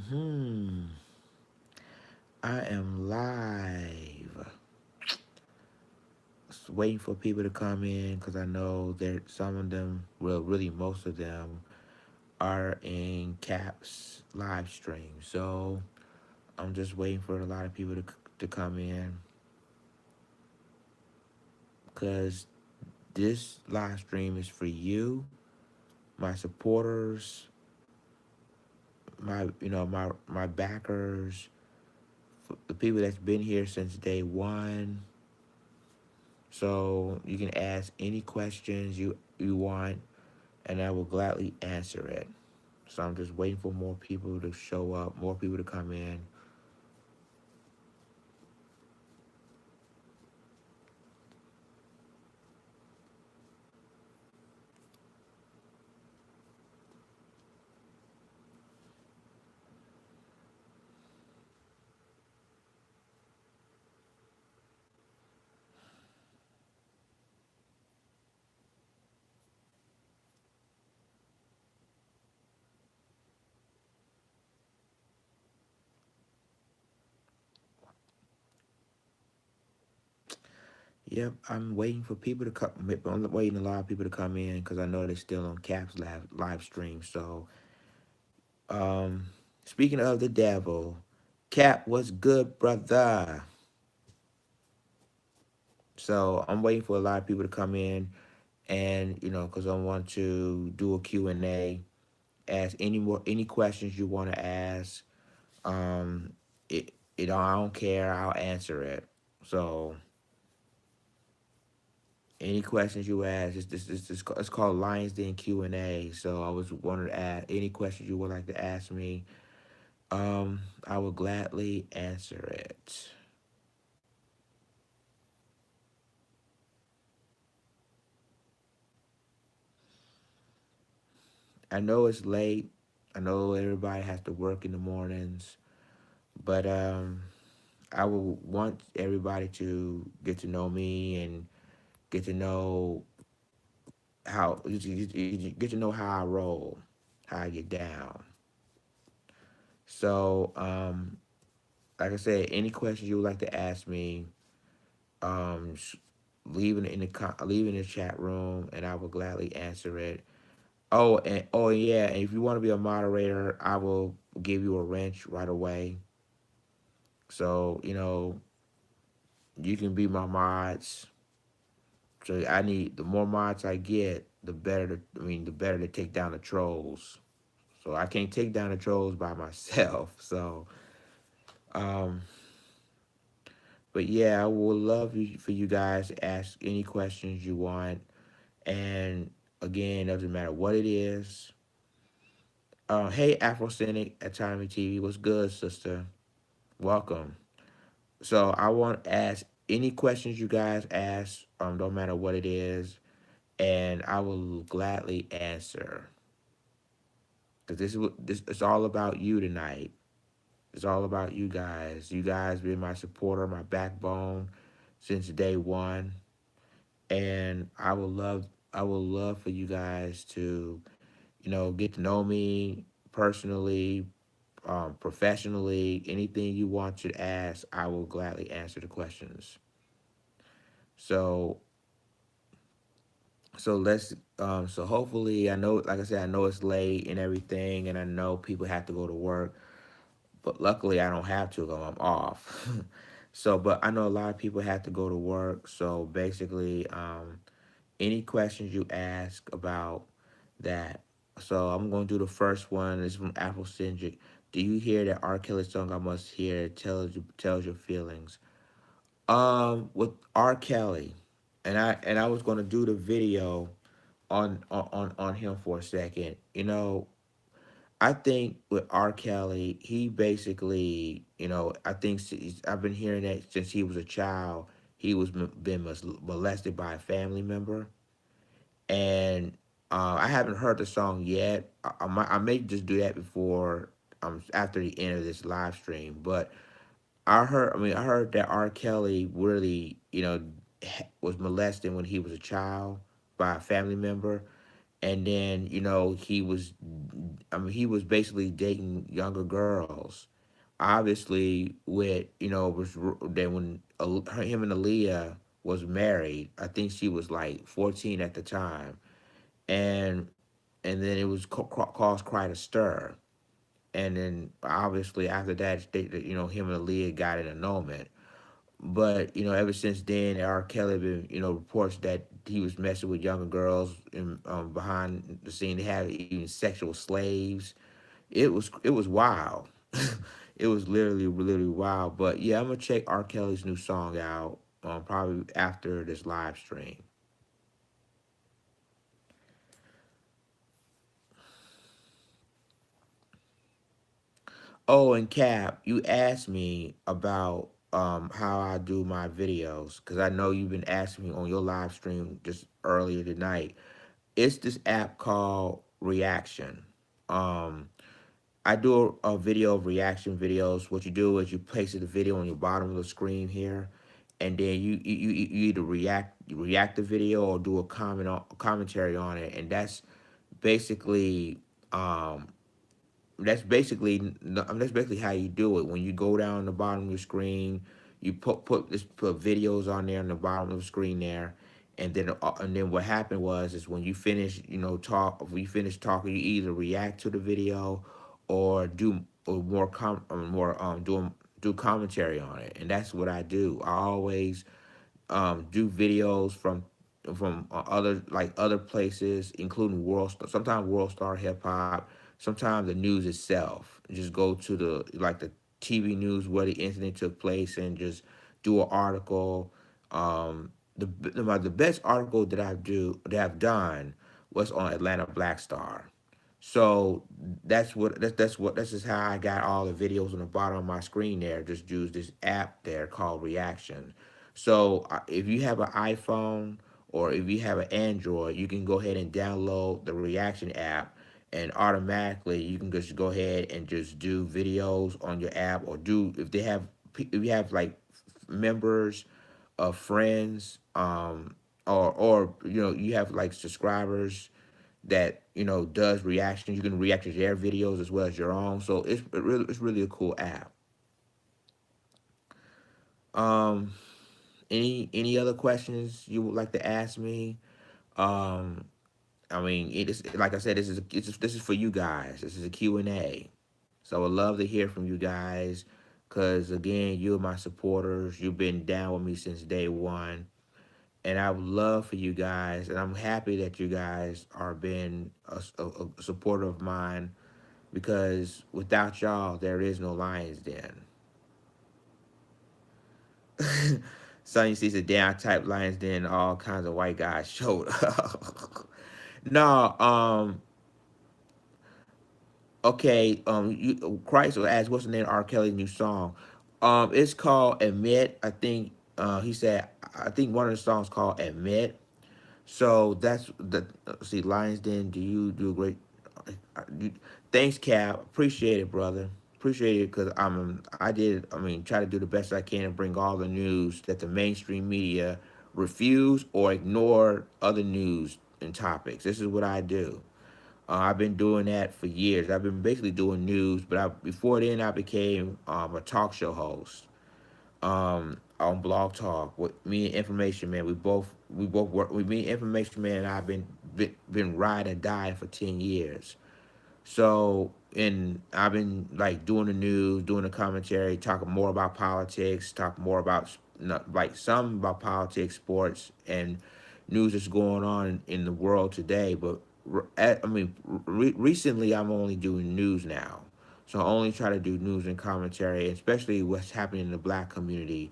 Hmm. I am live. Waiting for people to come in because I know that some of them, well, really most of them, are in Caps live stream. So I'm just waiting for a lot of people to come in because this live stream is for you, my supporters, my backers, the people that's been here since day one. So you can ask any questions you want, and I will gladly answer it. So I'm just waiting for more people to show up, more people to come in. Yep, I'm waiting for people to come. I'm waiting a lot of people to come in because I know they're still on Caps live stream. So, um, speaking of the devil, Cap, what's good, brother? So I'm waiting for a lot of people to come in, and because I want to do a Q&A, ask any questions you want to ask. Um, I don't care. I'll answer it. So any questions you ask, it's called Lions Den Q&A. So I was wanted to ask any questions you would like to ask me. I will gladly answer it. I know it's late. I know everybody has to work in the mornings, but I will want everybody to get to know me and get to know how you get to know how I roll, how I get down. So, like I said, any questions you would like to ask me, um, leave it in leave it in the chat room, and I will gladly answer it. Oh yeah, and if you want to be a moderator, I will give you a wrench right away. So you can be my mods. So I need the more mods I get, the better. The better to take down the trolls. So I can't take down the trolls by myself. So, um, but yeah, I would love for you guys to ask any questions you want. And again, doesn't matter what it is. Hey, Afrocynic Autonomy TV, what's good, sister? Welcome. So I want to ask any questions you guys ask, don't matter what it is, and I will gladly answer. Because this it's all about you tonight. It's all about you guys. You guys been my supporter, my backbone since day one, and I would love for you guys to get to know me personally, professionally. Anything you want to ask, I will gladly answer the questions. So so hopefully I know, like I said, I know it's late and everything, and I know people have to go to work, but luckily I don't have to go. I'm off. So, but I know a lot of people have to go to work. So basically, any questions you ask about that. So I'm going to do the first one. It's from Afrocentric. Do you hear that R. Kelly song I Must Hear tells your feelings? With R. Kelly, and I was going to do the video on him for a second. I think with R. Kelly, he basically, I think I've been hearing that since he was a child. He was been molested by a family member, and I haven't heard the song yet. I may just do that before after the end of this live stream. But I heard that R. Kelly really was molested when he was a child by a family member, and then he was basically dating younger girls. Obviously, with then when him and Aaliyah was married, I think she was like 14 at the time, and then it was caused quite a stir. And then obviously after that, him and Aaliyah got an annulment. But ever since then, R. Kelly been reports that he was messing with younger girls and behind the scene. They had even sexual slaves. It was wild. It was literally wild. But yeah, I'm gonna check R. Kelly's new song out probably after this live stream. Oh, and Cap, you asked me about how I do my videos because I know you've been asking me on your live stream just earlier tonight. It's this app called Reaction. Um, I do a video of reaction videos. What you do is you place the video on your bottom of the screen here, and then you either react the video or do a commentary on it, and basically um, that's basically how you do it. When you go down the bottom of the screen, you put videos on there on the bottom of the screen there, and then what happened was is when you finish when you finish talking, you either react to the video or do or more com or more do commentary on it, and that's what I do. I always do videos from other places, including sometimes World Star Hip Hop, sometimes the news itself. Just go to the TV news where the incident took place and just do an article. The best article that I've done was on Atlanta Black Star. So that's just how I got all the videos on the bottom of my screen there. Just use this app there called Reaction. So if you have an iPhone or if you have an Android, you can go ahead and download the Reaction app, and automatically you can just go ahead and just do videos on your app, or do if you have like members of friends, or you have like subscribers that does reactions. You can react to their videos as well as your own. So it's really a cool app. Um, any other questions you would like to ask me? Um, I mean, it is like I said. This is for you guys. This is a Q&A. So I would love to hear from you guys, because again, you're my supporters. You've been down with me since day one, and I would love for you guys, and I'm happy that you guys are being a supporter of mine, because without y'all, there is no Lions Den. Sonny sees a damn type Lions Den, all kinds of white guys showed up. No, okay, Christ will ask, what's the name of R. Kelly's new song? It's called Admit. I think he said, I think one of the songs called Admit. So that's the see, Lions Den. Do you do a great? You, thanks, Cap. Appreciate it, brother. Appreciate it, because I did. I mean, try to do the best I can and bring all the news that the mainstream media refuse or ignore other news and topics. This is what I do. I've been doing that for years. I've been basically doing news, but before then I became a talk show host on Blog Talk with me and Information Man. We both work with me and Information Man, and I've been ride and die for 10 years. So, and I've been like doing the news, doing the commentary, talking more about politics, talking more about like some about politics, sports, and news that's going on in the world today. But I mean, recently I'm only doing news now, so I only try to do news and commentary, especially what's happening in the Black community,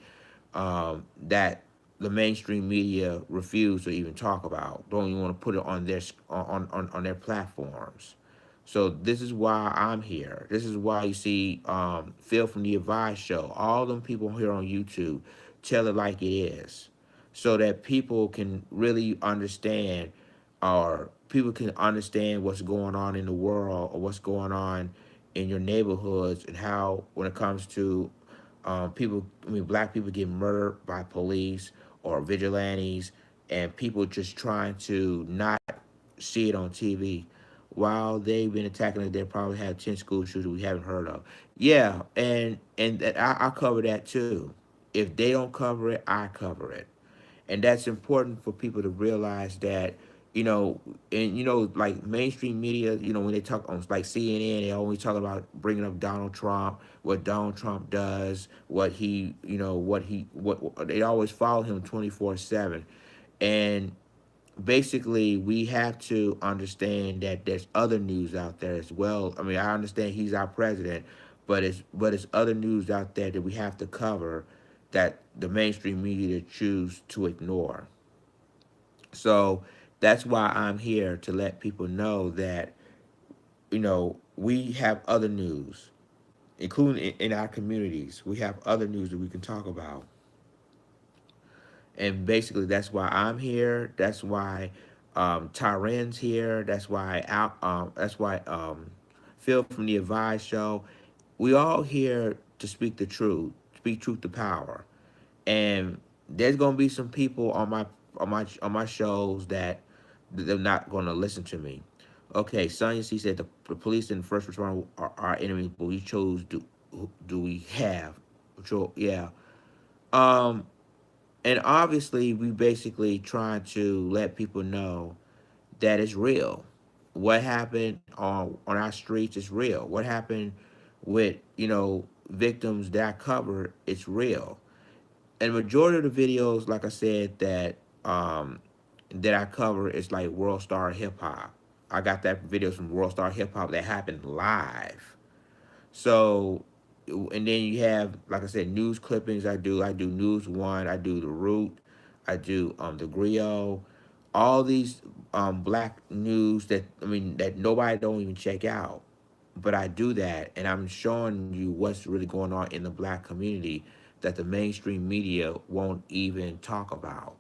that the mainstream media refuse to even talk about. Don't even want to put it on on their platforms. So this is why I'm here. This is why you see Phil from the Advice Show, all them people here on YouTube, tell it like it is, so that people can really understand, or people can understand what's going on in the world, or what's going on in your neighborhoods, and how when it comes to people, I mean, black people get murdered by police or vigilantes, and people just trying to not see it on TV. While they've been attacking us, they probably have 10 school shooters we haven't heard of. Yeah, and I cover that too. If they don't cover it, I cover it, and that's important for people to realize that, you know, and like mainstream media, when they talk on like CNN, they always talk about bringing up Donald Trump, what Donald Trump does, what he, what they always follow him 24/7, and basically we have to understand that there's other news out there as well. I mean, I understand he's our president, but it's other news out there that we have to cover that the mainstream media choose to ignore. So that's why I'm here to let people know that, we have other news, including in our communities. We have other news that we can talk about. And basically that's why I'm here. That's why Tyren's here. That's why Phil from the Advice Show. We all here to speak the truth, speak truth to power. And there's gonna be some people on my shows that they're not gonna listen to me. Okay, Sonya C said the police and first responder are our enemies, but we chose do we have? Yeah. Um, and obviously we basically trying to let people know that it's real. What happened on our streets is real. What happened with victims that I cover, it's real. And majority of the videos, like I said, that I cover is like World Star Hip Hop. I got that videos from World Star Hip Hop that happened live. So, and then you have, like I said, news clippings. I do News One. I do the Root. I do the Griot. All these black news that, I mean, that nobody don't even check out, but I do that, and I'm showing you what's really going on in the black community that the mainstream media won't even talk about.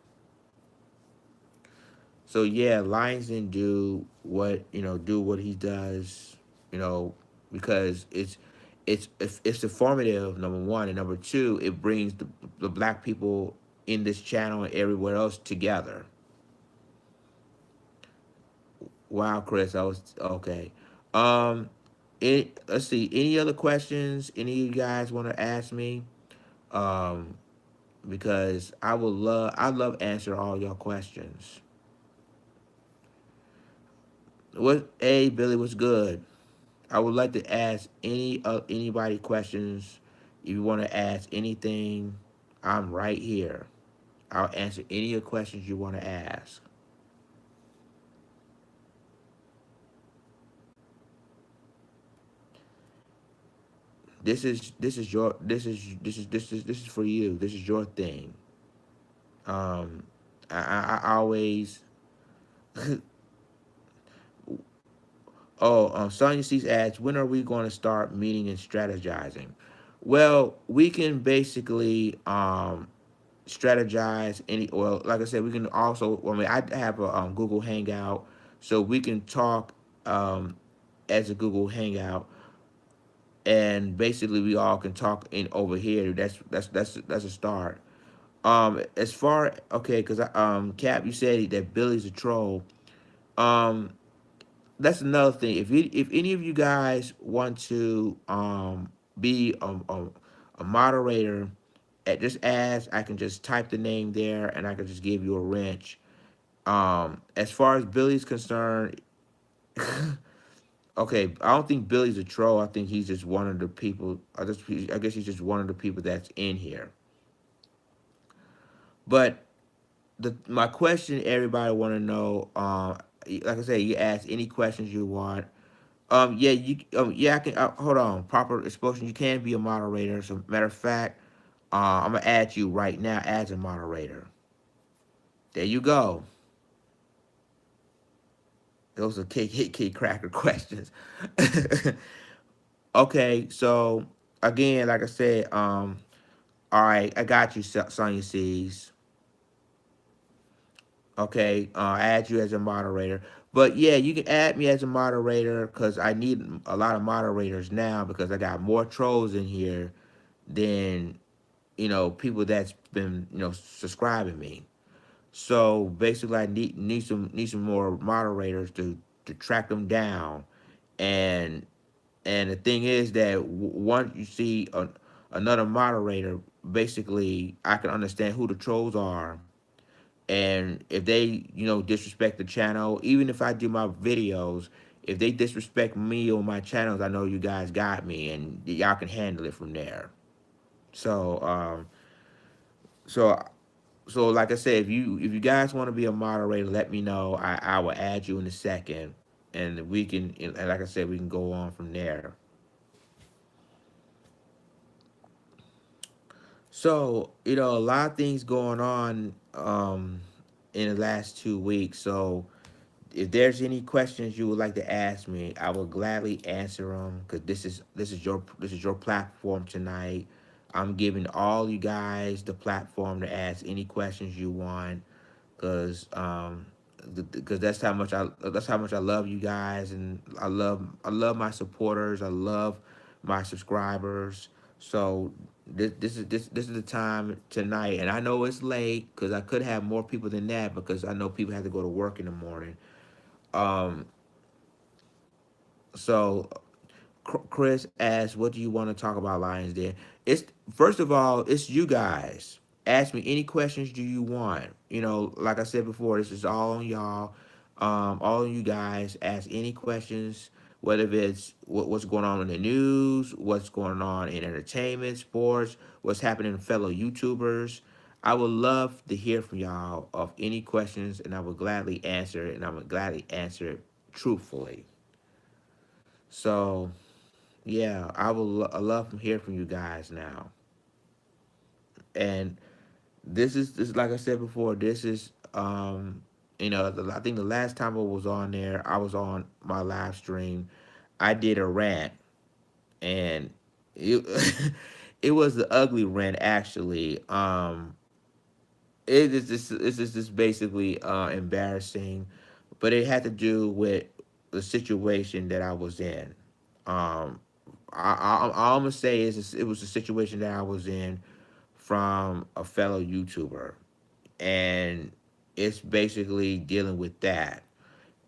So yeah, Lionsden do what he does, you know, because it's informative. Number one, and number two, it brings the black people in this channel and everywhere else together. Wow, Chris, I was okay. Um, let's see. Any other questions? Any of you guys want to ask me? Um, because I love answer all your questions. Hey Billy, what's good? I would like to ask anybody questions. If you want to ask anything, I'm right here. I'll answer any of the questions you want to ask. This is for you. This is your thing. Um, I always Sonya C's asks, when are we going to start meeting and strategizing? Well, we can basically strategize well, like I said, we can also, I mean, I have a Google Hangout, so we can talk as a Google Hangout, and basically we all can talk in over here. That's a start. As far, okay, because Cap, you said that Billy's a troll. Um, that's another thing. If any of you guys want to be a moderator, just ask. I can just type the name there, and I can just give you a wrench. As far as Billy's concerned, okay, I don't think Billy's a troll. I think he's just one of the people. I guess he's just one of the people that's in here. But my question, everybody want to know. Like I said, you ask any questions you want. Yeah, I can. Hold on, proper explosion. You can be a moderator. As a matter of fact, I'm gonna add you right now as a moderator. There you go. Those are KKK cracker questions. Okay, so again, like I said, all right, I got you, Sonya C's. Okay, add you as a moderator. But yeah, you can add me as a moderator because I need a lot of moderators now because I got more trolls in here than people that's been subscribing me. So basically, I need some more moderators to track them down, and the thing is that once you see another moderator, basically I can understand who the trolls are, and if they disrespect the channel, even if I do my videos, if they disrespect me on my channels, I know you guys got me, and y'all can handle it from there. So so so like I said, if you guys want to be a moderator, let me know. I will add you in a second, and we can, and like I said, we can go on from there. So a lot of things going on in the last 2 weeks. So if there's any questions you would like to ask me, I will gladly answer them, because this is your platform tonight. I'm giving all you guys the platform to ask any questions you want, because that's how much I love you guys, and I love my supporters. I love my subscribers. So this is the time tonight, and I know it's late because I could have more people than that, because I know people have to go to work in the morning. Um, so Chris asked, "What do you want to talk about, Lions Den?" It's first of all, it's you guys. Ask me any questions do you want. Like I said before, this is all on y'all. All of you guys ask any questions, whether it's what's going on in the news, what's going on in entertainment, sports, what's happening to fellow YouTubers. I would love to hear from y'all of any questions, and I would gladly answer it, and I would gladly answer it truthfully. So yeah, I love to hear from you guys now. And this, like I said before, this is I think the last time I was on there, I was on my live stream. I did a rant, and it it was the ugly rant actually. It's just basically embarrassing, but it had to do with the situation that I was in. Um, all I'm gonna say is it was a situation that I was in from a fellow YouTuber, and it's basically dealing with that.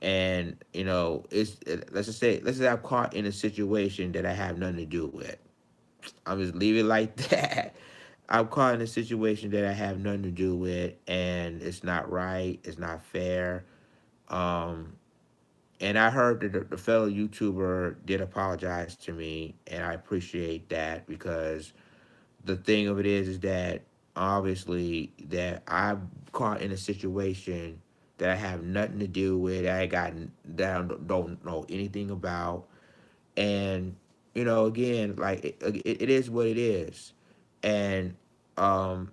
And let's just say I'm caught in a situation that I have nothing to do with. I'm just leave it like that. I'm caught in a situation that I have nothing to do with, and it's not right. It's not fair. Um, and I heard that the fellow YouTuber did apologize to me, and I appreciate that, because the thing of it is that obviously that I'm caught in a situation that I have nothing to do with, that I don't know anything about, and again, like it is what it is, and um,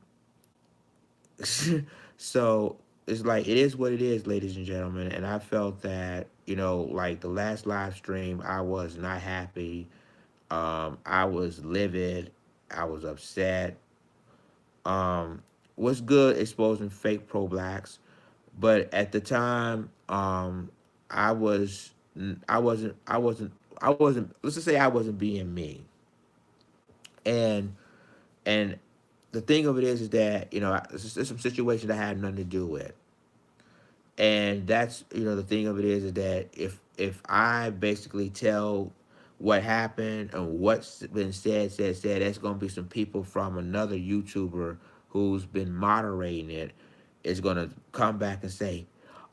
so it's like it is what it is, ladies and gentlemen. And I felt that like the last live stream, I was not happy. I was livid. I was upset. Um, what's good exposing fake pro blacks, but at the time, I was I wasn't. Let's just say I wasn't being me, and and the thing of it is that there's some situations I had nothing to do with, and that's the thing of it is that if I basically tell what happened and what's been said, that's gonna be some people from another YouTuber who's been moderating it is gonna come back and say,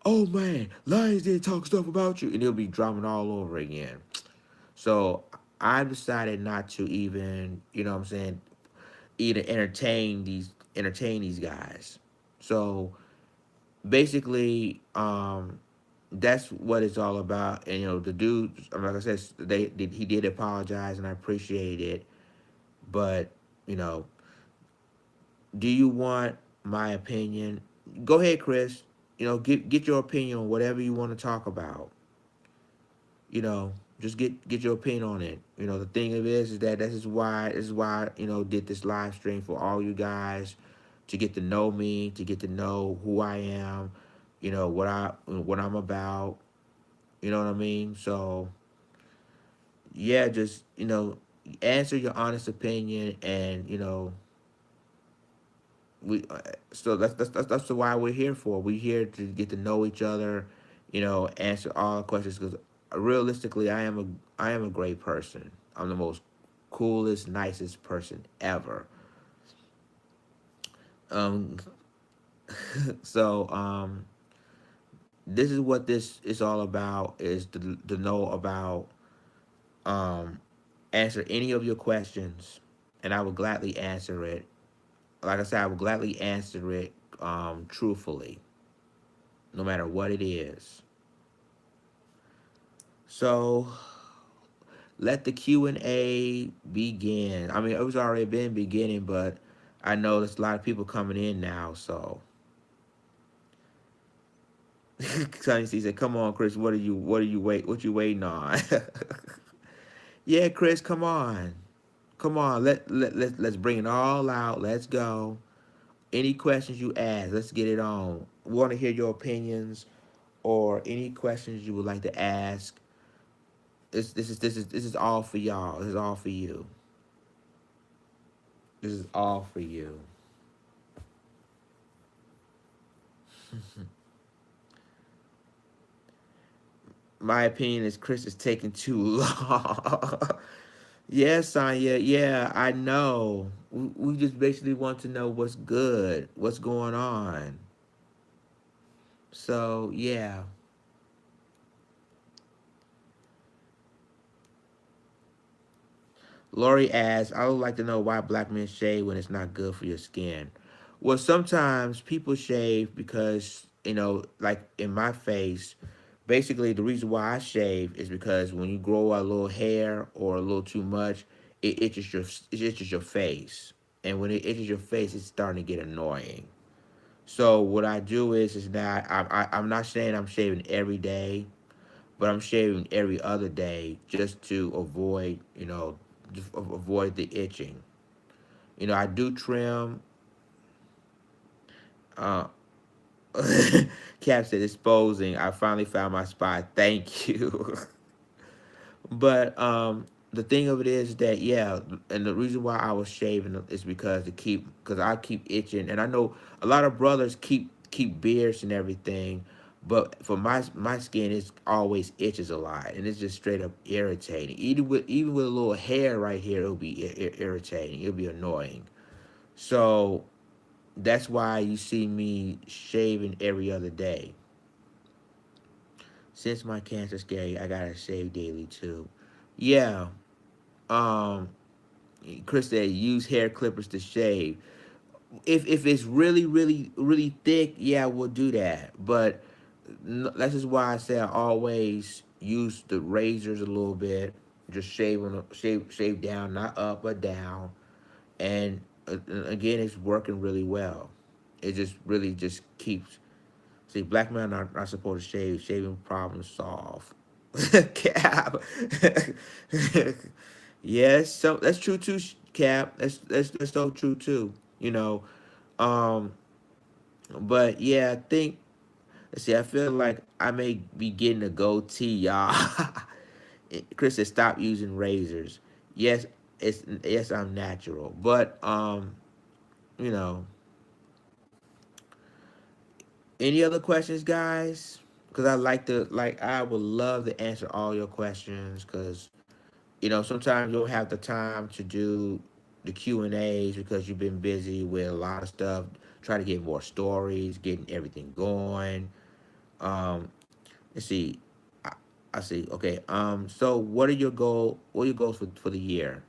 "Oh man, Lions did talk stuff about you," and it'll be drumming all over again. So I decided not to even, what I'm saying, either entertain these guys. So basically, that's what it's all about. And the dude, like I said, he did apologize, and I appreciate it. But you know, do you want my opinion? Go ahead, Chris. Get your opinion on whatever you want to talk about. Just get your opinion on it. The thing of it is that this is why did this live stream for all you guys to get to know me, to get to know who I am, what I'm about. You know what I mean? So yeah, just answer your honest opinion, and we so that's why we're here for. We're here to get to know each other, answer all questions. Because realistically, I am a great person. I'm the most coolest, nicest person ever. Um, so this is what this is all about: is to know about, um, answer any of your questions, and I will gladly answer it. Like I said, I will gladly answer it, truthfully, no matter what it is. So let the Q&A begin. I mean, it was already been beginning, but I know there's a lot of people coming in now. So Sonny C said, "Come on, Chris. What you waiting on?" Yeah, Chris, come on, come on. Let's bring it all out. Let's go. Any questions you ask, let's get it on. We want to hear your opinions or any questions you would like to ask. This is all for y'all. This is all for you. This is all for you. My opinion is Chris is taking too long. Yes, Sonya. Yeah, I know. We just basically want to know what's good, what's going on. So yeah. Lori asks, I would like to know why black men shave when it's not good for your skin. Well, sometimes people shave because, like in my face, basically the reason why I shave is because when you grow a little hair or a little too much, it itches your face. And when it itches your face, it's starting to get annoying. So what I do is that I'm not saying I'm shaving every day, but I'm shaving every other day just to avoid, avoid the itching. I do trim. Uh, Cap said exposing. I finally found my spot. Thank you. But the thing of it is that, yeah, and the reason why I was shaving is because I keep itching, and I know a lot of brothers keep beards and everything, but for my skin, it's always itches a lot, and it's just straight up irritating. Even with a little hair right here, it'll be irritating. It'll be annoying. So that's why you see me shaving every other day. Since my cancer scare, I gotta shave daily too. Yeah. Um, Chris said use hair clippers to shave. If it's really really thick, yeah, we'll do that. But that's just why I say I always use the razors a little bit, just shave down, not up or down. And again, it's working really well. It just really just keeps. See, black men are not supposed to shave. Shaving problems solved. Cap. Yes, so that's true too, Cap. That's so true too. You know, um, but yeah, I think. Let's see. I feel like I may be getting a goatee, y'all. Chris said, "Stop using razors." Yes, yes, I'm natural, but you know, any other questions, guys? Because I would love to answer all your questions. Because sometimes you don't have the time to do the Q&As because you've been busy with a lot of stuff, trying to get more stories, getting everything going. Um, let's see. I, I see. Okay. So what are your goals for the year?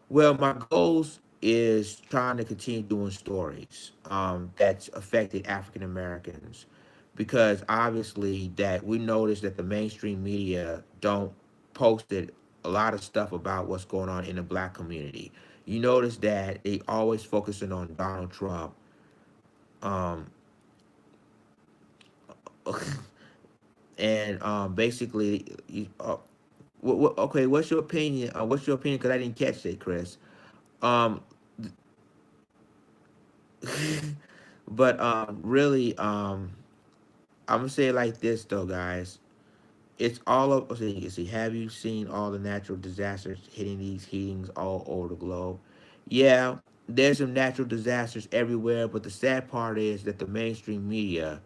Well, my goals is trying to continue doing stories that's affected African Americans, because obviously that we noticed that the mainstream media don't posted a lot of stuff about what's going on in the black community. You notice that they always focusing on Donald Trump. Um, and basically, okay, what's your opinion? What's your opinion? Because I didn't catch it, Chris. Um, but really, I'm gonna say it like this though, guys. It's all of. So you can see. Have you seen all the natural disasters hitting these heatings all over the globe? Yeah. there's some natural disasters everywhere, but the sad part is that the mainstream media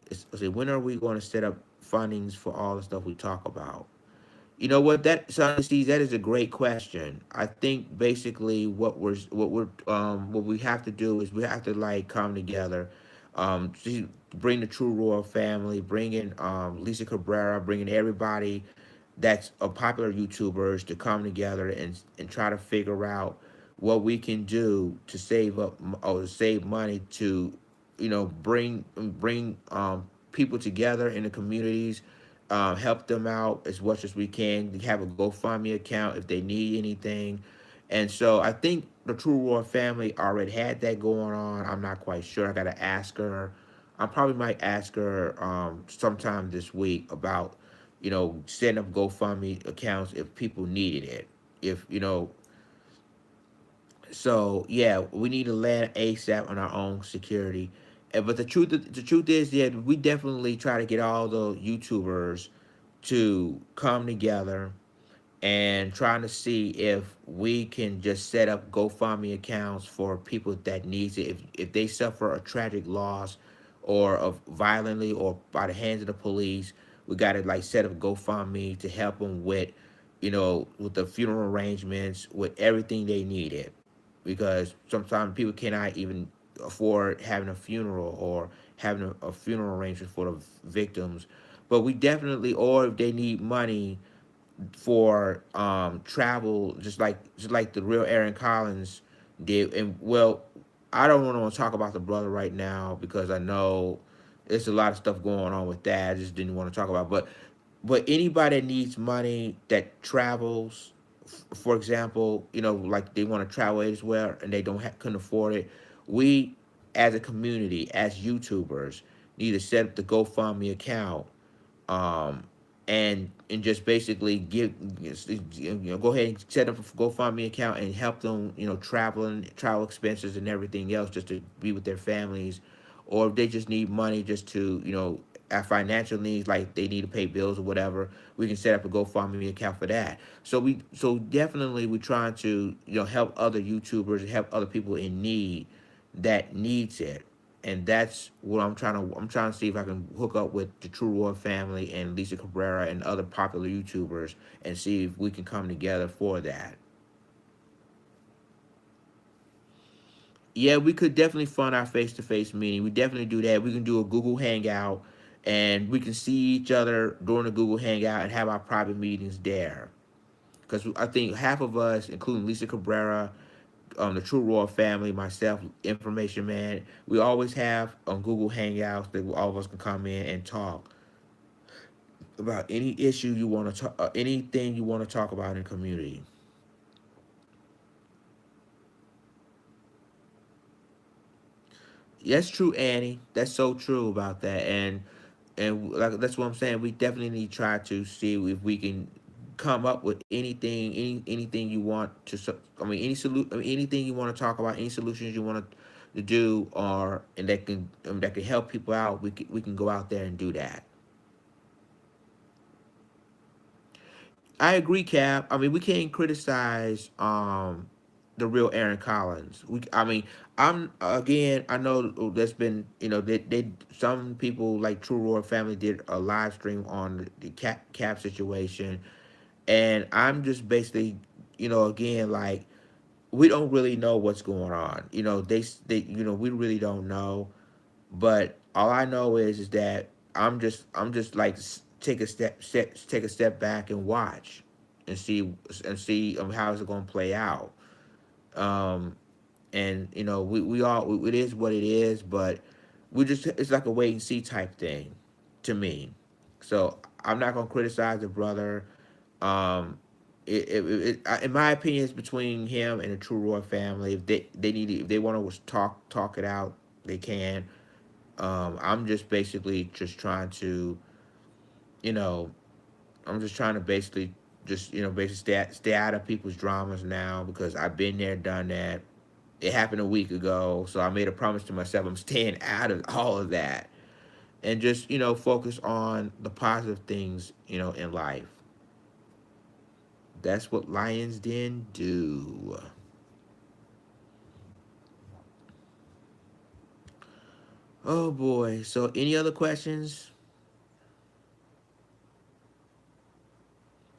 is say, when are we going to set up fundings for all the stuff we talk about? You know what? That Sonny sees that is a great question. I think basically what we have to do is we have to like come together, bring the True Royal family, bring in Lisa Cabrera, bring in everybody that's a popular YouTubers to come together and try to figure out what we can do to save up or save money to, bring people together in the communities, help them out as much as we can. Have a GoFundMe account if they need anything, and so I think the True Royal family already had that going on. I'm not quite sure. I got to ask her. I probably might ask her sometime this week about setting up GoFundMe accounts if people needed it. If so yeah, we need to land ASAP on our own security. But the truth is, yeah, we definitely try to get all the YouTubers to come together and trying to see if we can just set up GoFundMe accounts for people that needs it. If they suffer a tragic loss or of violently or by the hands of the police, we got to like set up GoFundMe to help them with the funeral arrangements, with everything they needed. Because sometimes people cannot even afford having a funeral or having a funeral arrangement for the victims. But we definitely, or if they need money for travel, just like the real Aaron Collins did. And well, I don't want to talk about the brother right now because I know there's a lot of stuff going on with that. I just didn't want to talk about. But anybody that needs money that travels, for example, like they want to travel elsewhere and they couldn't afford it, we as a community, as YouTubers, need to set up the GoFundMe account, um, and just basically go ahead and set up a GoFundMe account and help them, travel expenses and everything else, just to be with their families, or if they just need money just to, have financial needs like they need to pay bills or whatever, we can set up a GoFundMe account for that. So definitely we're trying to help other YouTubers and help other people in need that needs it, and that's what I'm trying to see if I can hook up with the True Roy family and Lisa Cabrera and other popular YouTubers and see if we can come together for that. Yeah, we could definitely fund our face-to-face meeting. We definitely do that. We can do a Google Hangout, and we can see each other during the Google Hangout and have our private meetings there. Because I think half of us, including Lisa Cabrera, the True Royal family, myself, Information Man, we always have Google Hangouts that all of us can come in and talk about any issue you want to talk, anything you want to talk about in the community. That's true, Annie. That's so true about that, and like that's what I'm saying. We definitely need to try to see if we can come up with anything you want to. I mean, I mean, anything you want to talk about, any solutions you want to do, or and that can help people out. We can go out there and do that. I agree, Cap. I mean, we can't criticize the real Aaron Collins. I mean, I'm again. I know there's been they some people like True Royal family did a live stream on the Cap situation, and I'm just basically again like we don't really know what's going on. We really don't know. But all I know is that I'm just like take a step back and watch and see how is it going to play out. Um, and we all it is what it is, but we just it's like a wait and see type thing to me. So I'm not gonna criticize the brother. Um, in my opinion, it's between him and the True Roy family. If they want to talk it out, they can. I'm just basically just trying to, you know, I'm just trying to basically basically stay out of people's dramas now because I've been there, done that. It happened a week ago, so I made a promise to myself I'm staying out of all of that and just focus on the positive things in life. That's what Lions Den do. Oh boy. So any other questions?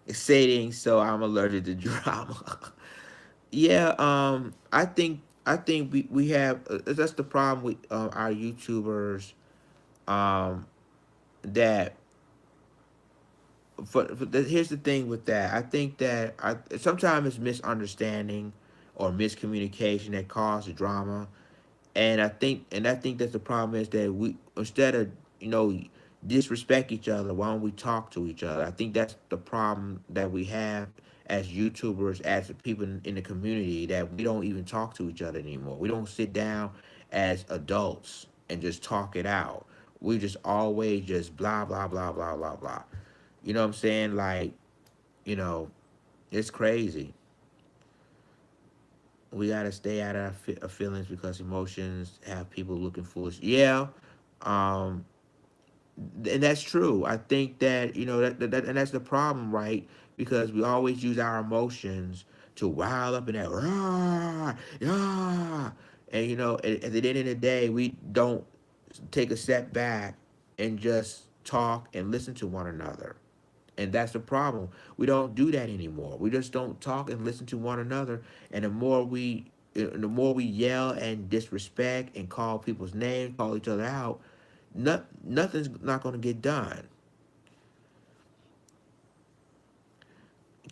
Saying so I'm allergic to drama. Yeah, I think we have that's the problem with our YouTubers um that here's the thing with that. I think that sometimes it's misunderstanding or miscommunication that causes drama. And I think that the problem is that we, instead of, you know disrespect each other, why don't we talk to each other? I think that's the problem that we have as YouTubers, as the people in the community, that we don't even talk to each other anymore. We don't sit down as adults and just talk it out. We just always just blah blah blah blah blah blah. You know what I'm saying? Like, you know, it's crazy. We gotta stay out of our feelings, because emotions have people looking foolish. Yeah, um, and that's true. I think that, and that's the problem, right? Because we always use our emotions to rile up in that rah, yeah, and at the end of the day, we don't take a step back and just talk and listen to one another. And that's the problem. We don't do that anymore. We just don't talk and listen to one another. And the more we yell and disrespect and call people's names, call each other out, nothing's not going to get done.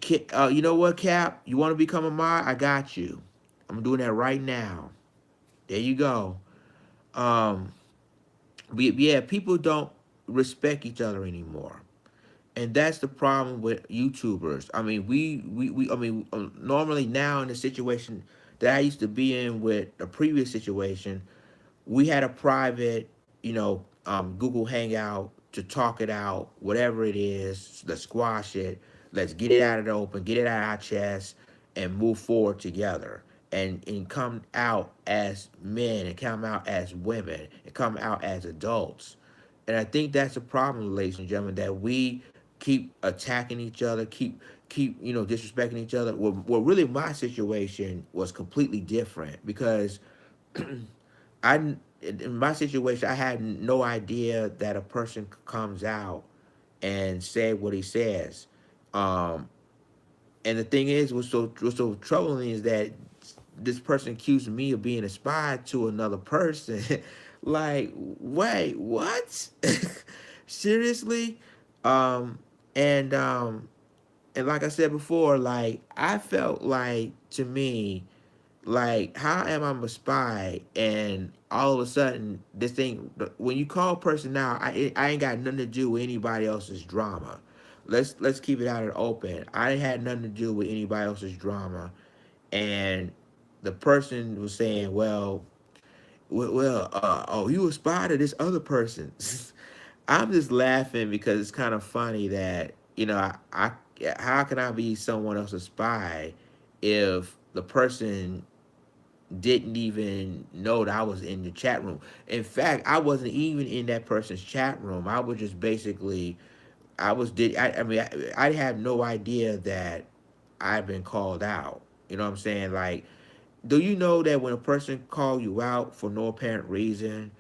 You know what, Cap? You want to become a mod? I got you. I'm doing that right now. There you go. Um, yeah, people don't respect each other anymore. And that's the problem with YouTubers. I mean, normally now in the situation that I used to be in with a previous situation, we had a private, Google Hangout to talk it out, whatever it is, let's squash it, let's get it out of the open, get it out of our chest, and move forward together. And come out as men, and come out as women, and come out as adults. And I think that's a problem, ladies and gentlemen, that we keep attacking each other, keep disrespecting each other. Well, really, my situation was completely different, because in my situation, I had no idea that a person comes out and say what he says. Um, and the thing is, what's so troubling is that this person accused me of being a spy to another person. Like, wait, what? Seriously? Um, and um, and like I said before, like, I felt like, to me, like, how am I a spy? And all of a sudden, this thing, when you call a person out, I ain't got nothing to do with anybody else's drama. Let's keep it out in the open. I ain't had nothing to do with anybody else's drama. And the person was saying, oh, you a spy to this other person. I'm just laughing because it's kind of funny that, how can I be someone else's spy if the person didn't even know that I was in the chat room. In fact, I wasn't even in that person's chat room. I was just basically, I mean, I had no idea that I'd been called out. You know what I'm saying? Like, do you know that when a person call you out for no apparent reason,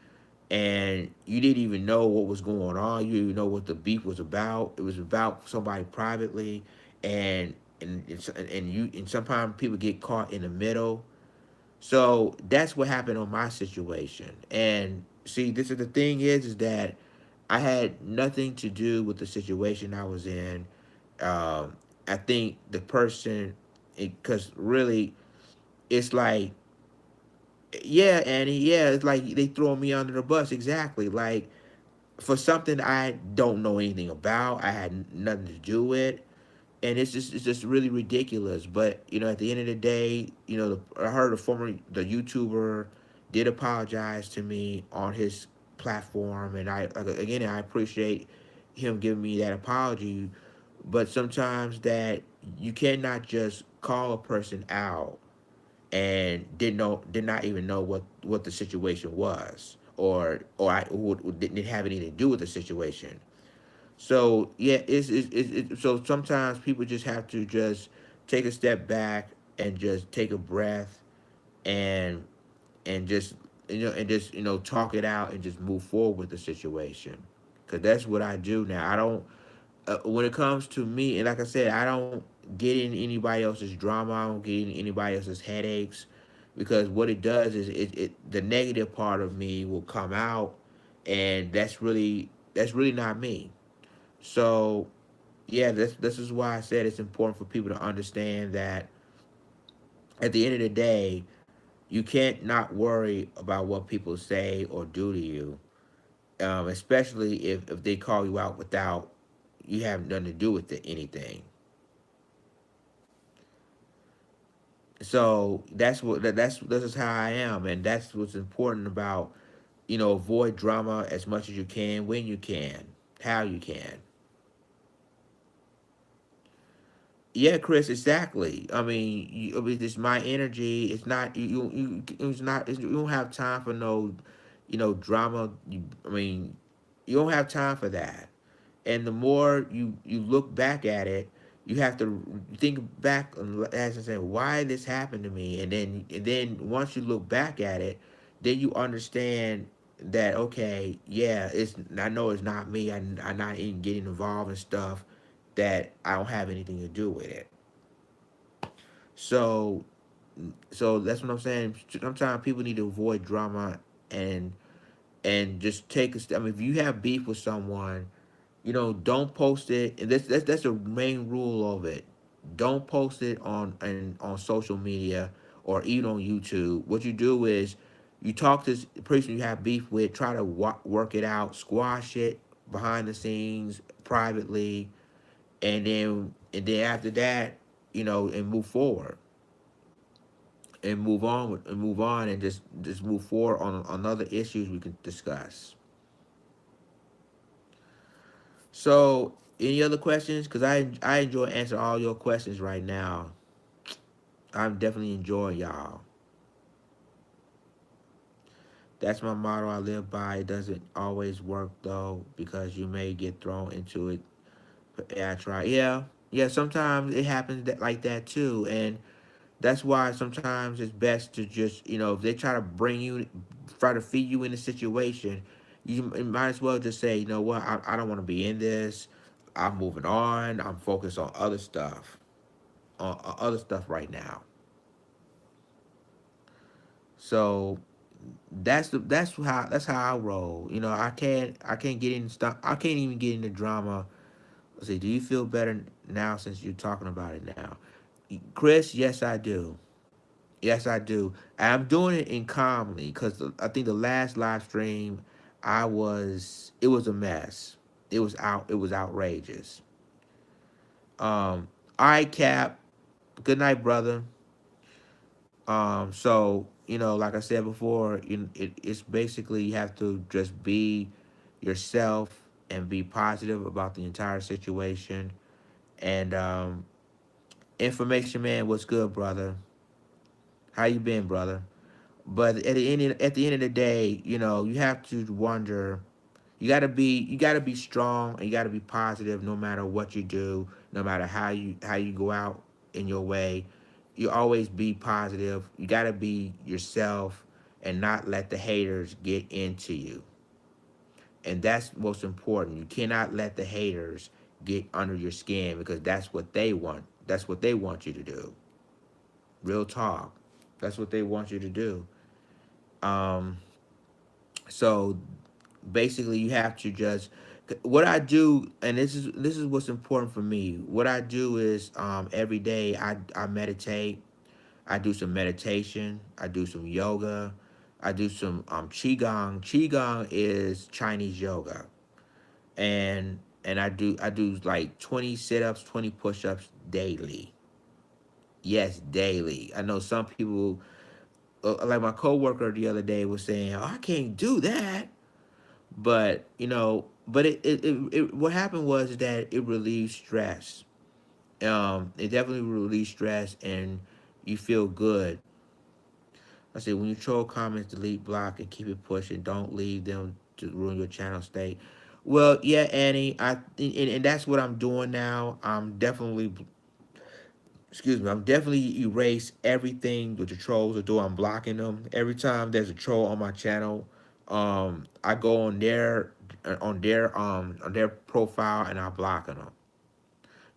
and you didn't even know what was going on, you didn't even know what the beef was about? It was about somebody privately, and and sometimes people get caught in the middle. So that's what happened on my situation. And see, this is the thing is that I had nothing to do with the situation I was in. I think the person, because really, it's like, yeah, Annie, yeah, it's like they throw me under the bus. Exactly. Like, for something I don't know anything about, I had nothing to do with, and it's just really ridiculous. But at the end of the day, I heard the YouTuber did apologize to me on his platform, and I appreciate him giving me that apology. But sometimes that you cannot just call a person out and did not even know what the situation was, or didn't have anything to do with the situation. So yeah, so sometimes people just have to just take a step back and just take a breath, and and just and just talk it out and just move forward with the situation. Cause that's what I do now. I don't when it comes to me, and like I said, I don't get in anybody else's drama. I don't get in anybody else's headaches, because what it does is the negative part of me will come out, and that's really not me. So yeah, this is why I said it's important for people to understand that at the end of the day, you can't not worry about what people say or do to you, especially if they call you out without you have nothing to do with anything. So that's just how I am, and that's what's important about avoid drama as much as you can, when you can, how you can. Yeah, Chris, exactly. I mean, it's my energy. It's not it's not. You don't have time for no, drama. I mean, you don't have time for that. And the more you look back at it, you have to think back and ask and say, why this happened to me, and then once you look back at it, then you understand that, okay, yeah, I know it's not me. I'm not even getting involved in stuff that I don't have anything to do with it. So so that's what I'm saying. Sometimes people need to avoid drama, and just take a step. I mean, if you have beef with someone, don't post it. And that's the main rule of it. Don't post it on social media or even on YouTube. What you do is you talk to the person you have beef with, try to work it out, squash it behind the scenes, privately, and then after that, and move forward and move on, and just move forward on other issues we can discuss. So, any other questions? Because I enjoy answering all your questions right now. I'm definitely enjoying y'all. That's my motto I live by. It doesn't always work though, because you may get thrown into it. Yeah, I try. Yeah, yeah. Sometimes it happens like that too, and that's why sometimes it's best to just, if they try to feed you in a situation, you might as well just say, you know what, I don't want to be in this. I'm moving on. I'm focused on other stuff right now. So that's how I roll. I can't get in stuff. I can't even get into drama. Let's see. Do you feel better now since you're talking about it now, Chris? Yes, I do. Yes, I do. I'm doing it in calmly, because I think the last live stream, it was a mess. It was outrageous. All right, Cap. Good night, brother. So like I said before, it's basically you have to just be yourself and be positive about the entire situation. And information man, what's good, brother? How you been, brother? But at the end of the day, you have to wonder. You gotta be strong, and you gotta be positive no matter what you do, no matter how you go out in your way. You always be positive. You gotta be yourself and not let the haters get into you. And that's most important. You cannot let the haters get under your skin, because that's what they want. That's what they want you to do. Real talk. That's what they want you to do. Um, so basically you have to just what I do, and this is what's important for me. What I do is every day I meditate. I do some meditation. I do some yoga. I do some qigong. Qigong is Chinese yoga, and I do like 20 sit-ups, 20 push-ups daily. Yes, daily. I know some people, like my coworker the other day was saying, oh, I can't do that. But what happened was that it relieved stress. It definitely relieved stress, and you feel good. I said, when you troll comments, delete, block, and keep it pushing. Don't leave them to ruin your channel state. Well, yeah, Annie, and that's what I'm doing now. I'm definitely excuse me, I'm definitely erase everything that the trolls are doing. I'm blocking them. Every time there's a troll on my channel, I go on their profile and I block them.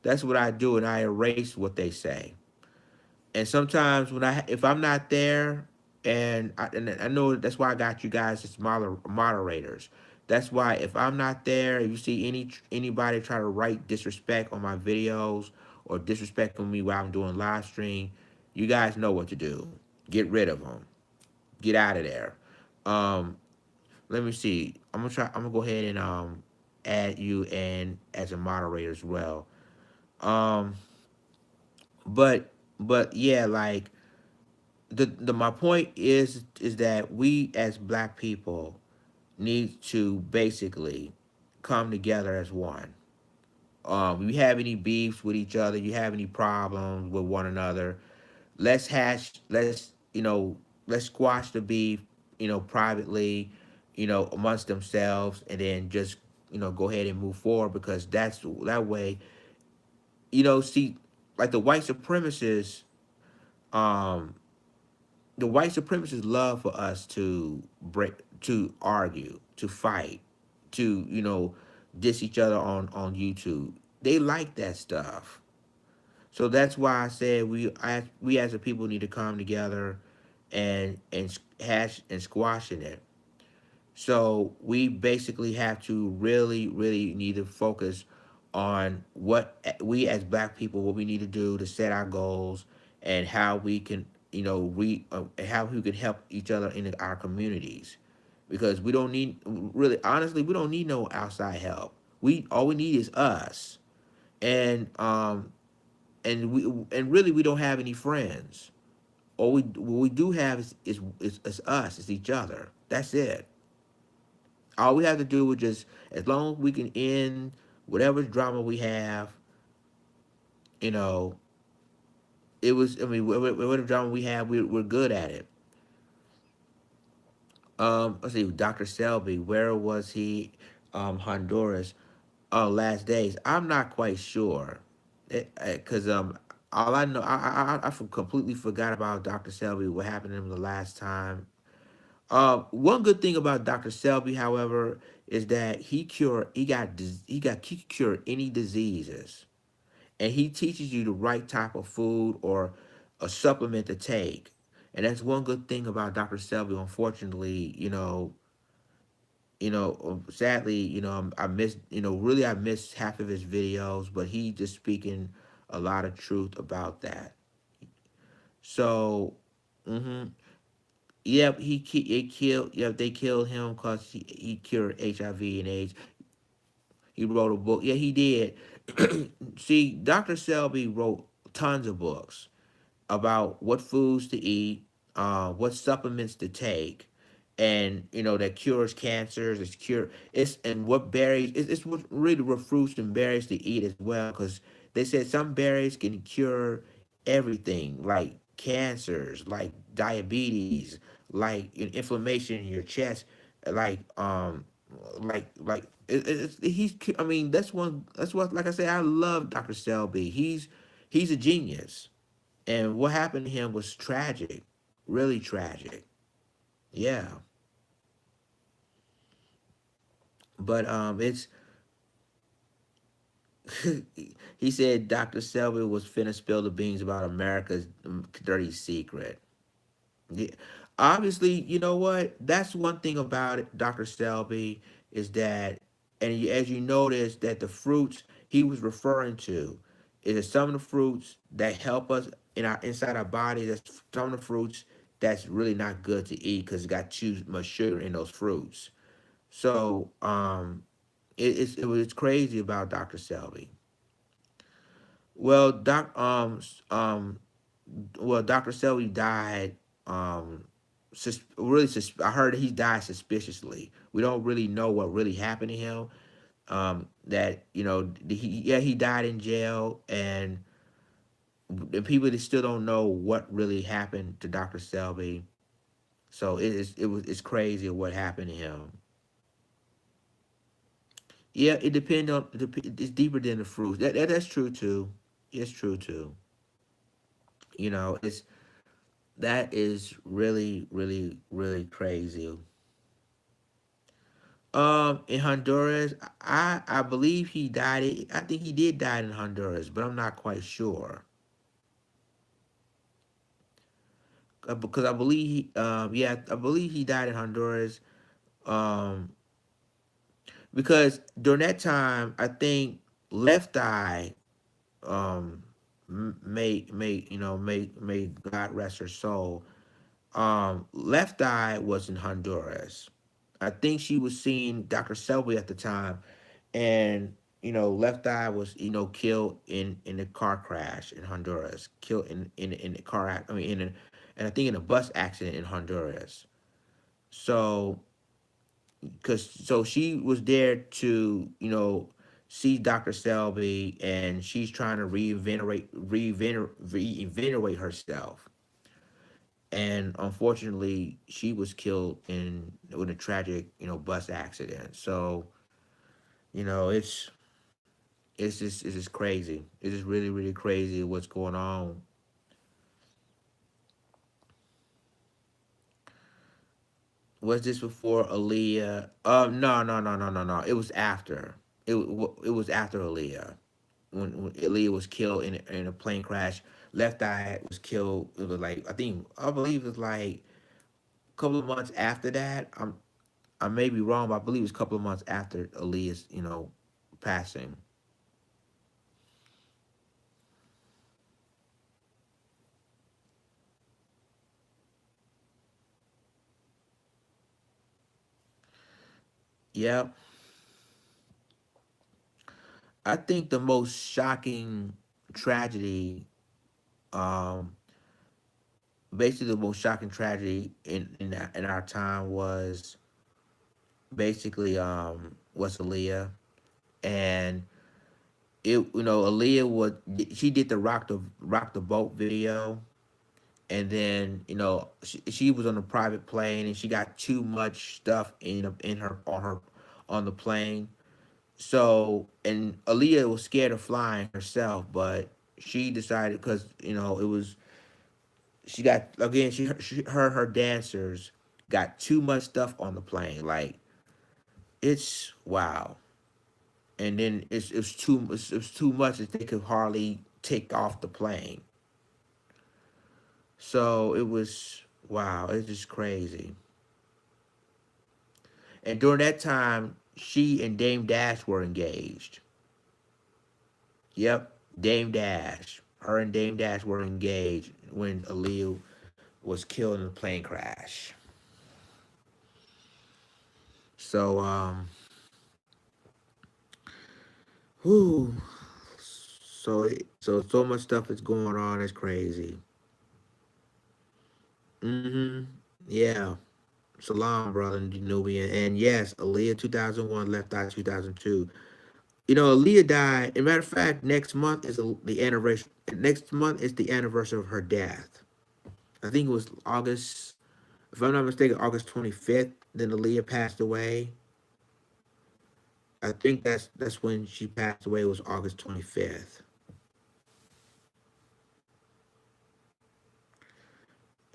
That's what I do, and I erase what they say. And sometimes when if I'm not there, and I know that's why I got you guys as moderators. That's why if I'm not there, if you see anybody try to write disrespect on my videos or disrespect on me while I'm doing live stream, you guys know what to do. Get rid of them. Get out of there. Um, Let me see. I'm gonna try. I'm gonna go ahead and add you and as a moderator as well. Um, but yeah, like the my point is that we as black people need to basically come together as one. You have any beefs with each other, you have any problems with one another, let's squash the beef, privately, amongst themselves, and then just go ahead and move forward, because that way, see, like um the white supremacists love for us to argue, to fight, to diss each other on YouTube. They like that stuff. So that's why I said we as a people need to come together and hash and squash it. So we basically have to really, really need to focus on what we as black people, what we need to do to set our goals, and how we can, how we can help each other in our communities. Because we don't need, really, honestly, we don't need no outside help. All we need is us. And really we don't have any friends. All we what we do have is us, it's each other. That's it. All we have to do is just, as long as we can end whatever drama we have, you know, I mean, whatever drama we have, we're good at it. Let's see, Dr. Selby, where was he? Honduras, last days. I'm not quite sure, because all I know, completely forgot about Dr. Selby. What happened to him the last time? One good thing about Dr. Selby, however, is that he cured any diseases, and he teaches you the right type of food or a supplement to take. And that's one good thing about Dr. Selby. Unfortunately, sadly, I missed, really I missed half of his videos, but he just speaking a lot of truth about that. So, hmm yep, they killed him because he cured HIV and AIDS. He wrote a book. Yeah, he did. See, Dr. Selby wrote tons of books about what foods to eat, what supplements to take, and that cures cancers. It's and what berries. It's what really what fruits and berries to eat as well, because they said some berries can cure everything, like cancers, like diabetes, like inflammation in your chest, like he's. I mean, that's what, like I said, I love Dr. Selby. He's a genius, and what happened to him was tragic, really tragic. Yeah, but it's he said Dr. Selby was finna spill the beans about America's dirty secret. Yeah. Obviously, you know what? That's one thing about it, Dr. Selby, is that, and as you notice, that the fruits he was referring to is some of the fruits that help us inside our body. That's some of the fruits that's really not good to eat because it got too much sugar in those fruits. So, it was crazy about Dr. Selby. Well, Dr. Selby died. Um, I heard he died suspiciously. We don't really know what really happened to him. That he died in jail, and the people that still don't know what really happened to Dr. Selby. So it's crazy what happened to him. Yeah, it depends on it's deeper than the fruits. That's true too. It's true too. It's that is really, really, really crazy. In Honduras, I believe he died. I think he did die in Honduras, but I'm not quite sure. Because I believe yeah, I believe he died in Honduras. Um, because during that time, I think Left Eye, um, may God rest her soul. Left Eye was in Honduras. I think she was seeing Dr. Selby at the time, and Left Eye was killed in a car crash in Honduras, killed in a car I mean and I think in a bus accident in Honduras. So, so she was there to see Dr. Selby, and she's trying to reinvigorate herself. And unfortunately, she was killed in a tragic bus accident. So it's just crazy. It's just really, really crazy what's going on. Was this before Aaliyah? No, no, no, no, no, no. It was after. It was after Aaliyah. When Aaliyah was killed in a plane crash. Left Eye was killed. It was like I believe it was like a couple of months after that. I may be wrong, but I believe it was a couple of months after Aaliyah's passing. Yep. I think the most shocking tragedy, um, basically the most shocking tragedy in our time was Aaliyah, and Aaliyah she did the rock the boat video, and then she was on a private plane, and she got too much stuff in her on the plane. So, and Aaliyah was scared of flying herself, but she decided because it was she got again her dancers got too much stuff on the plane. Like it's wow, and then it's too much that they could hardly take off the plane. So it was wow. It's just crazy. And during that time, she and Dame Dash were engaged. Yep, Dame Dash. Her and Dame Dash were engaged when Aaliyah was killed in a plane crash. So whew, so much stuff is going on. It's crazy. Mm-hmm. Yeah. Salam, brother Nubian. And yes, Aaliyah 2001, Left Eye 2002. Aaliyah died. As a matter of fact, next month is the anniversary. Next month is the anniversary of her death. I think it was August, if I'm not mistaken, August 25th. Then Aaliyah passed away. I think that's when she passed away. Was August 25th,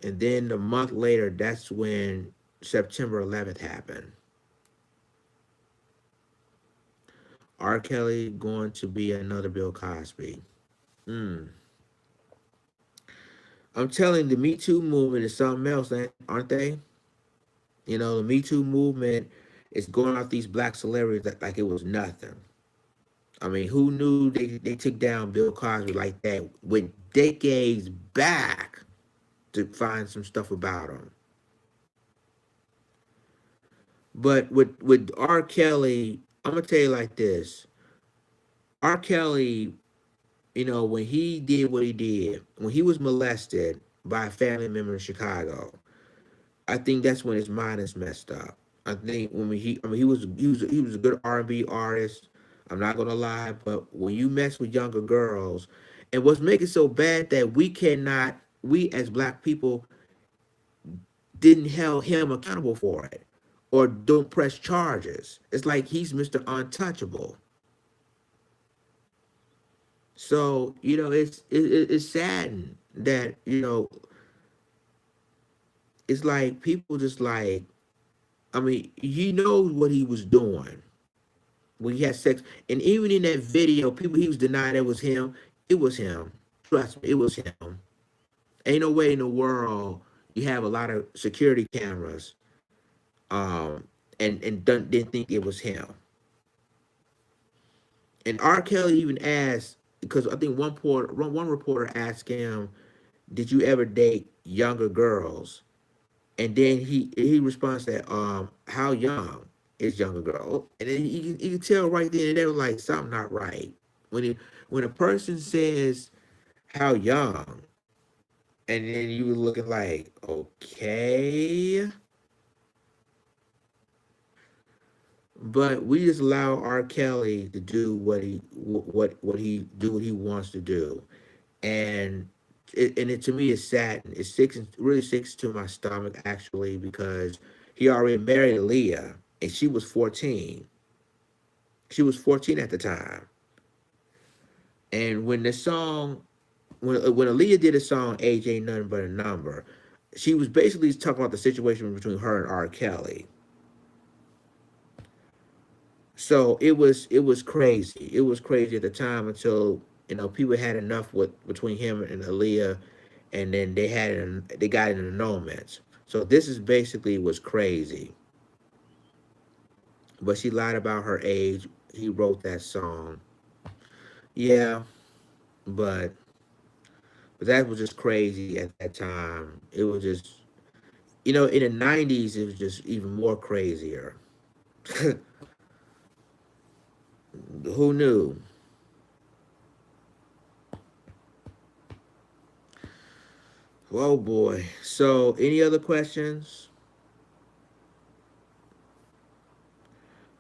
and then a month later, that's when September 11th happened. R. Kelly going to be another Bill Cosby. Mm. I'm telling you, the Me Too movement is something else, aren't they? The Me Too movement is going out these black celebrities like it was nothing. I mean, who knew they took down Bill Cosby like that? Went decades back to find some stuff about him. But with R. Kelly, I'm gonna tell you like this: R. Kelly, when he did what he did, when he was molested by a family member in Chicago, I think that's when his mind is messed up. I think I mean, he was a good R&B artist. I'm not gonna lie, but when you mess with younger girls, and what's making it so bad that we as black people didn't held him accountable for it, or don't press charges. It's like he's Mr. Untouchable. So it's saddened that it's like people just like, I mean, he knows what he was doing when he had sex, and even in that video, people he was denying it was him. It was him. Trust me, it was him. Ain't no way in the world you have a lot of security cameras, and didn't think it was him. And R. Kelly even asked, because I think one reporter asked him, "Did you ever date younger girls?" And then he responds that, "How young is younger girl?" And then you can tell right then and there, like, something not right. When a person says how young, and then you were looking like, okay, but we just allow R. Kelly to do what he wants to do, and it to me is sad. It sticks, really sticks to my stomach, actually, because he already married Aaliyah, and she was 14. She was 14 at the time. And when Aaliyah did a song, "Age Ain't Nothing But a Number," she was basically talking about the situation between her and R. Kelly. So it was crazy. It was crazy at the time, until people had enough with between him and Aaliyah, and then they got an annulment. So this is basically was crazy. But she lied about her age. He wrote that song. Yeah, but that was just crazy at that time. It was just, in the '90s, it was just even more crazier. Who knew? Oh boy. So, any other questions?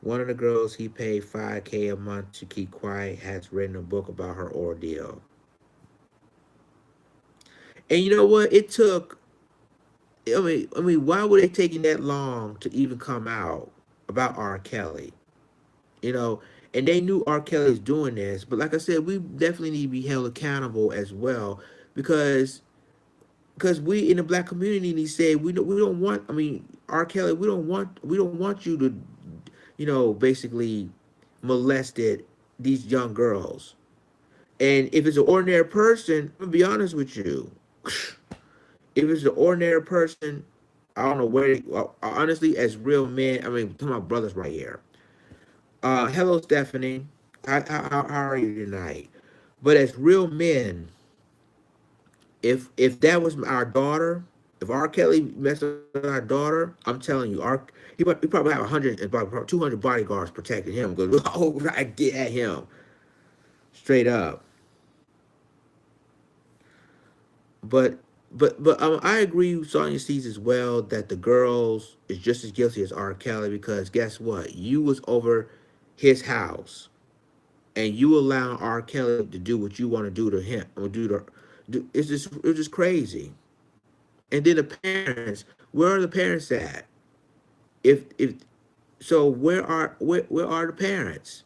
One of the girls he paid 5K a month to keep quiet has written a book about her ordeal. And you know what? It took. I mean, why were they taking that long to even come out about R. Kelly? You know, and they knew R. Kelly is doing this, but like I said, we definitely need to be held accountable as well, because we in the black community, he said, we don't want. I mean, R. Kelly, we don't want you to, basically molested these young girls. And if it's an ordinary person, I'm gonna be honest with you. If it's an ordinary person, I don't know where. Honestly, as real men, I mean, to my brothers right here. Hello, Stephanie. How are you tonight? But as real men, if that was our daughter, if R. Kelly messed with our daughter, I'm telling you, he probably have 100 and about 200 bodyguards protecting him, because oh, I get at him straight up. But I agree with Sonya sees as well that the girls is just as guilty as R. Kelly, because guess what? You was over his house, and you allow R. Kelly to do what you want to do to him, or it's just crazy. And then the parents, where are the parents at? If so, where are the parents?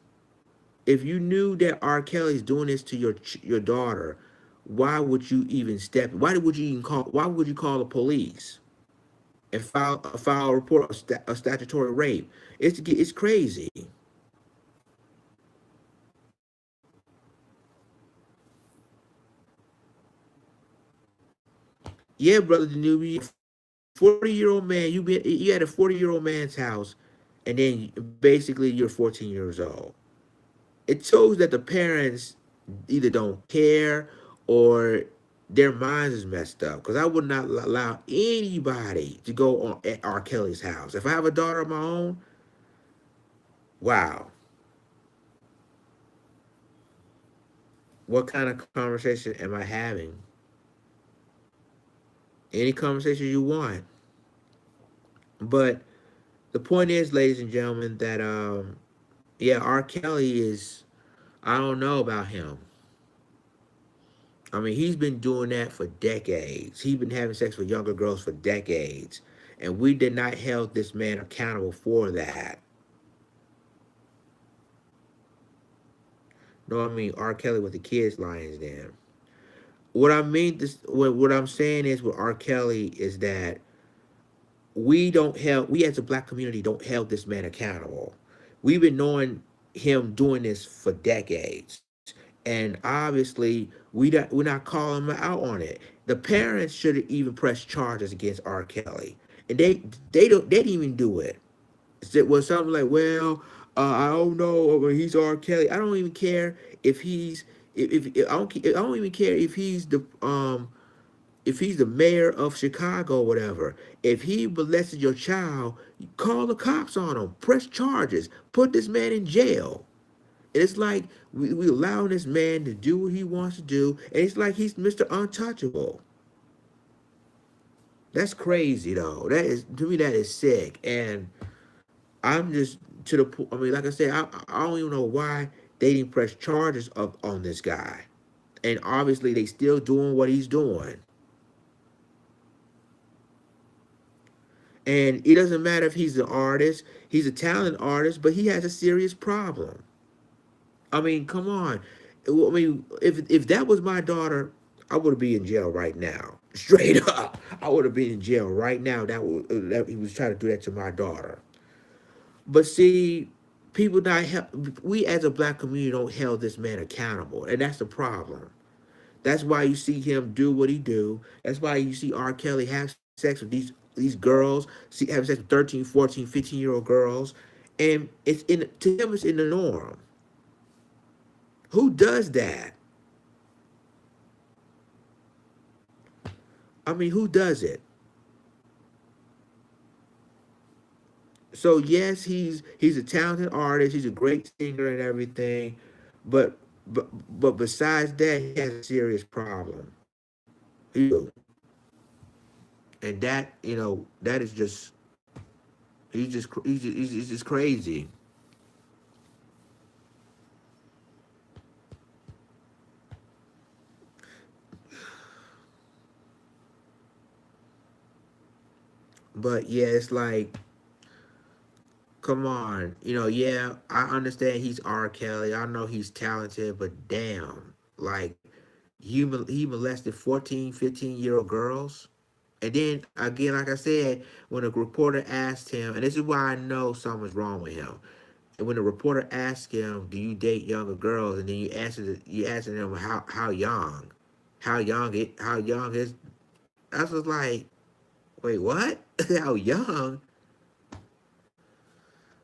If you knew that R. Kelly's doing this to your daughter, why would you even step? Why would you even call? Why would you call the police and file a report of a statutory rape? It's crazy. Yeah, brother Danubi, 40-year-old man. You had a 40-year-old man's house, and then basically you're 14 years old. It shows that the parents either don't care, or their minds is messed up. Because I would not allow anybody to go on at R. Kelly's house. If I have a daughter of my own, wow, what kind of conversation am I having? Any conversation you want. But the point is, ladies and gentlemen, that yeah, R. Kelly is. I don't know about him. I mean, he's been doing that for decades. He's been having sex with younger girls for decades. And we did not hold this man accountable for that. No, I mean R. Kelly with the Kids Lions Den. What I mean, what I'm saying is with R. Kelly is that we as a black community don't hold this man accountable. We've been knowing him doing this for decades, and obviously we're not calling him out on it. The parents should have even pressed charges against R. Kelly, and they didn't even do it. It was something like, well, I don't know, he's R. Kelly. I don't even care if he's I don't even care if he's the mayor of Chicago or whatever. If he molested your child, call the cops on him, press charges, put this man in jail. And it's like we allowing this man to do what he wants to do, and it's like he's Mr. Untouchable. That's crazy though. That is, to me, that is sick. And I'm just to the point. I mean, like I said, I don't even know why they didn't press charges of on this guy. And obviously, they still doing what he's doing. And it doesn't matter if he's an artist, he's a talented artist, but he has a serious problem. I mean, come on. I mean, if that was my daughter, I would be in jail right now. Straight up, I would have been in jail right now. That he was trying to do that to my daughter. But see, people not we as a black community don't hold this man accountable, and that's the problem. That's why you see him do what he do. That's why you see R. Kelly have sex with these girls, have sex with 13, 14, 15-year-old girls, and it's in to him it's in the norm. Who does that? I mean, who does it? So yes, he's a talented artist. He's a great singer and everything, but but besides that, he has a serious problem. He do, and that that is just he's just crazy. But yeah, it's like, come on, yeah, I understand he's R. Kelly. I know he's talented, but damn, like he molested 14, 15-year-old girls. And then again, like I said, when a reporter asked him, and this is why I know something's wrong with him. And when the reporter asked him, "Do you date younger girls?" and then you answered him how young, how young is. I was like, wait, what? How young?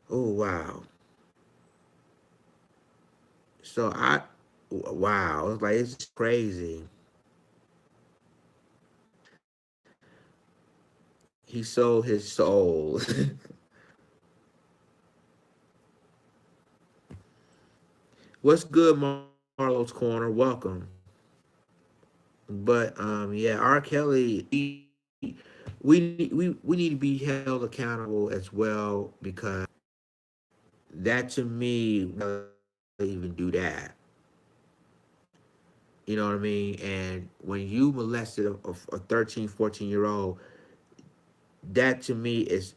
Oh wow. So wow, it's like it's crazy. He sold his soul. What's good, Marlo's Corner? Welcome. But yeah, R. Kelly, we need to be held accountable as well, because that to me even do that. You know what I mean? And when you molested a 13, 14-year old, that to me is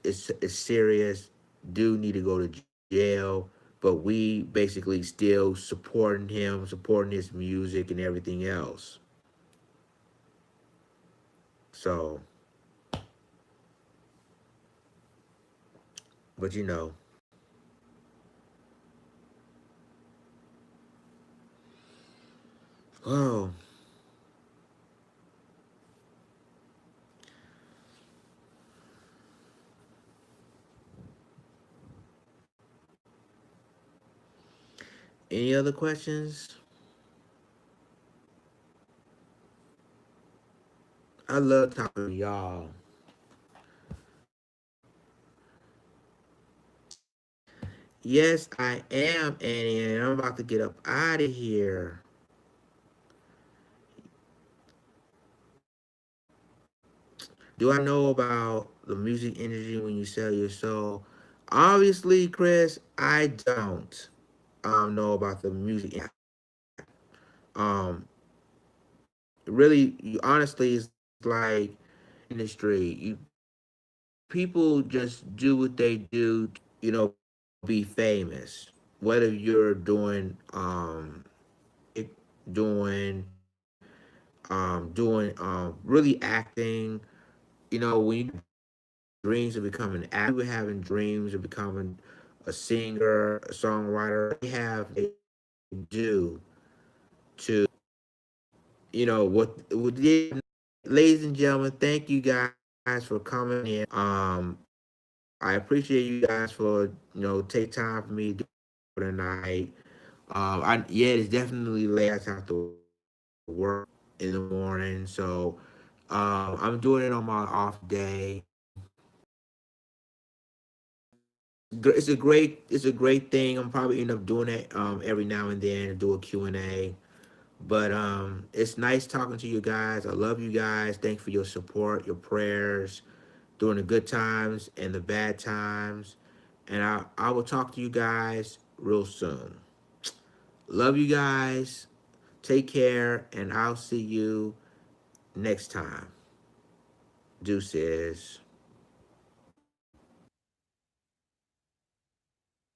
serious. Do need to go to jail, but we basically still supporting him, supporting his music and everything else. So, but oh, any other questions? I love talking to y'all. Yes, I am, Annie, and I'm about to get up out of here. Do I know about the music industry when you sell your soul? Obviously, Chris, I don't know about the music. Um, really, honestly, it's like industry. People just do what they do, be famous. Whether you're doing really acting. When you dreams of becoming an actor, you having dreams of becoming a singer, a songwriter, they have they do to what ladies and gentlemen, thank you guys for coming in. I appreciate you guys for take time for me for the night. It's definitely late. I have to work in the morning, so I'm doing it on my off day. It's a great thing. I'm probably end up doing it every now and then, do a Q&A. But it's nice talking to you guys. I love you guys. Thanks for your support, your prayers during the good times and the bad times. And I will talk to you guys real soon. Love you guys. Take care, and I'll see you next time. Deuces.